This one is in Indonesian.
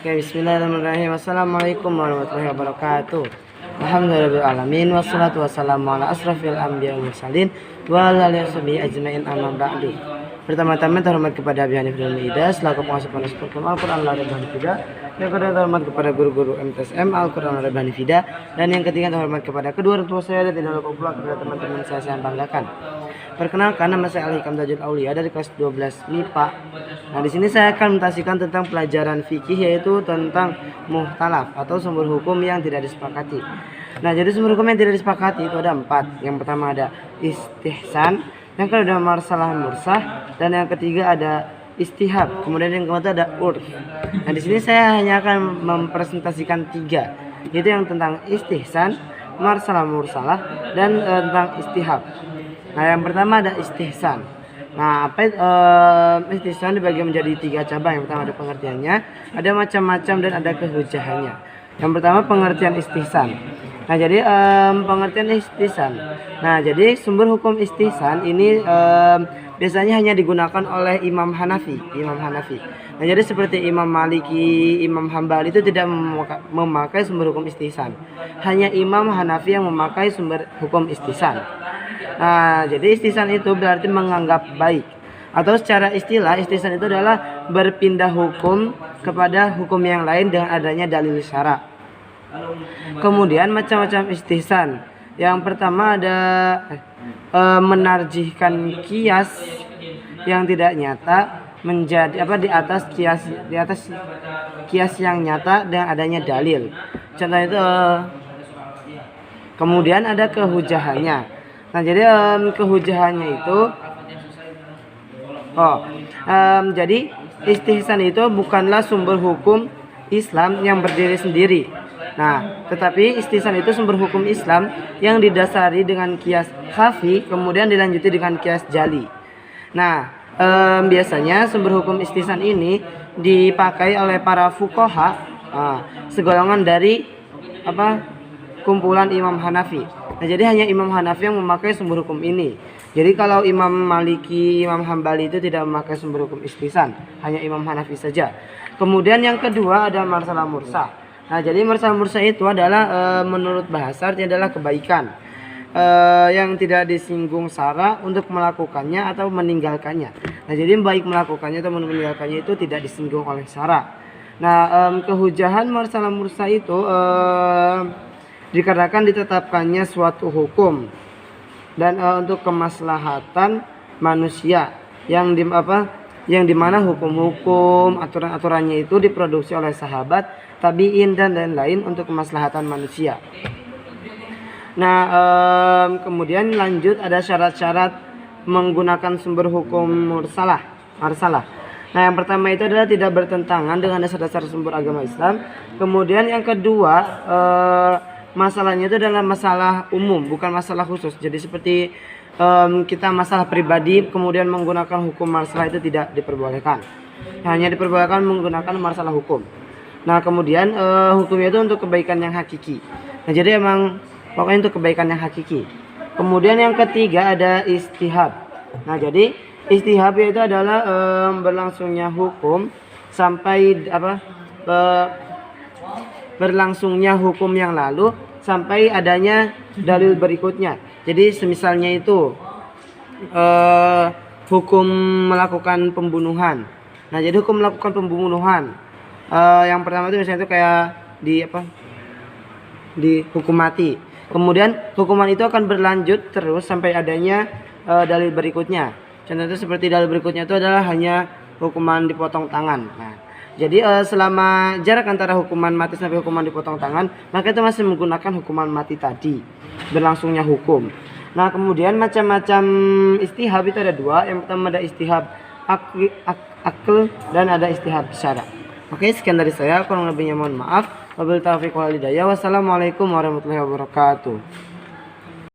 Oke, bismillahirrahmanirrahim. Assalamualaikum warahmatullahi wabarakatuh. Alhamdulillahirrahmanirrahim. Wassalatu wassalamu ala asrafil anbiya wal mursalin wa ala alihi washabihi ajmain amma ba'du. Pertama-tama terhormat kepada Habib Hanif dan Ida selaku penguasa pondok pesantren Al-Qur'an Al-Arab Hanifida. Yang kedua terhormat kepada guru-guru MTSM Al-Qur'an Al-Arab Hanifida, dan yang ketiga terhormat kepada kedua orang tua saya dan tidak lupa pula kepada teman-teman saya yang banggakan. Perkenalkan, nama saya Al-Hikam Tajul Aulia dari kelas 12 MIPA. Nah, di sini saya akan mentasikan tentang pelajaran fikih, yaitu tentang muhtalaf atau sumber hukum yang tidak disepakati. Nah, jadi sumber hukum yang tidak disepakati itu ada 4. Yang pertama ada istihsan, yang kedua ada marsalah mursah, dan yang ketiga ada istihab. Kemudian yang keempat ada urf. Nah, di sini saya hanya akan mempresentasikan 3, yaitu yang tentang istihsan, marsalah mursalah, dan tentang istihab. Nah, yang pertama ada istihsan. Nah, istihsan dibagi menjadi 3 cabang. Yang pertama ada pengertiannya, ada macam-macam, dan ada kehujahannya. Yang pertama pengertian istihsan. Nah, jadi pengertian istihsan. Nah, jadi sumber hukum istihsan ini biasanya hanya digunakan oleh Imam Hanafi. Nah, jadi seperti Imam Maliki, Imam Hambali itu tidak memakai sumber hukum istihsan. Hanya Imam Hanafi yang memakai sumber hukum istihsan. Nah, jadi istihsan itu berarti menganggap baik, atau secara istilah istihsan itu adalah berpindah hukum kepada hukum yang lain dengan adanya dalil syara'. Kemudian macam-macam istihsan. Yang pertama ada menarjihkan kias yang tidak nyata menjadi di atas kias yang nyata dengan adanya dalil. Contoh itu kemudian ada kehujahannya. Nah, jadi kehujahannya itu jadi istihsan itu bukanlah sumber hukum Islam yang berdiri sendiri. Nah, tetapi istihsan itu sumber hukum Islam yang didasari dengan kias khafi, kemudian dilanjuti dengan kias jali. Nah, biasanya sumber hukum istihsan ini dipakai oleh para fuqaha, segolongan dari kumpulan Imam Hanafi. Nah, jadi hanya Imam Hanafi yang memakai sumber hukum ini. Jadi kalau Imam Maliki, Imam Hambali itu tidak memakai sumber hukum istihsan, hanya Imam Hanafi saja. Kemudian yang kedua ada marsalah mursah. Nah, jadi marsalah mursah itu adalah menurut bahasa artinya adalah kebaikan yang tidak disinggung syara' untuk melakukannya atau meninggalkannya. Nah, jadi baik melakukannya atau meninggalkannya itu tidak disinggung oleh syara'. Nah, kehujahan marsalah mursah itu dikarenakan ditetapkannya suatu hukum dan untuk kemaslahatan manusia yang dimana hukum-hukum aturan-aturannya itu diproduksi oleh sahabat, tabi'in, dan lain-lain untuk kemaslahatan manusia. Nah, kemudian lanjut ada syarat-syarat menggunakan sumber hukum marsalah. Nah, yang pertama itu adalah tidak bertentangan dengan dasar-dasar sumber agama Islam. Kemudian yang kedua masalahnya itu adalah masalah umum, bukan masalah khusus. Jadi seperti kita masalah pribadi kemudian menggunakan hukum marsalah itu tidak diperbolehkan. Hanya diperbolehkan menggunakan masalah hukum. Nah, kemudian hukumnya itu untuk kebaikan yang hakiki. Nah, jadi emang pokoknya untuk kebaikan yang hakiki. Kemudian yang ketiga ada istihab. Nah, jadi istihab itu adalah berlangsungnya hukum sampai berlangsungnya hukum yang lalu sampai adanya dalil berikutnya. Jadi semisalnya itu hukum melakukan pembunuhan. Nah, jadi hukum melakukan pembunuhan yang pertama itu misalnya itu kayak di hukum mati. Kemudian hukuman itu akan berlanjut terus sampai adanya dalil berikutnya. Contoh itu seperti dalil berikutnya itu adalah hanya hukuman dipotong tangan. Nah, jadi selama jarak antara hukuman mati sampai hukuman dipotong tangan, maka itu masih menggunakan hukuman mati tadi, berlangsungnya hukum. Nah, kemudian macam-macam istihab itu ada 2. Yang pertama ada istihab akl dan ada istihab syara'. Oke, sekian dari saya. Kurang lebihnya mohon maaf. Wabillahi taufiq wal hidayah. Wassalamualaikum warahmatullahi wabarakatuh.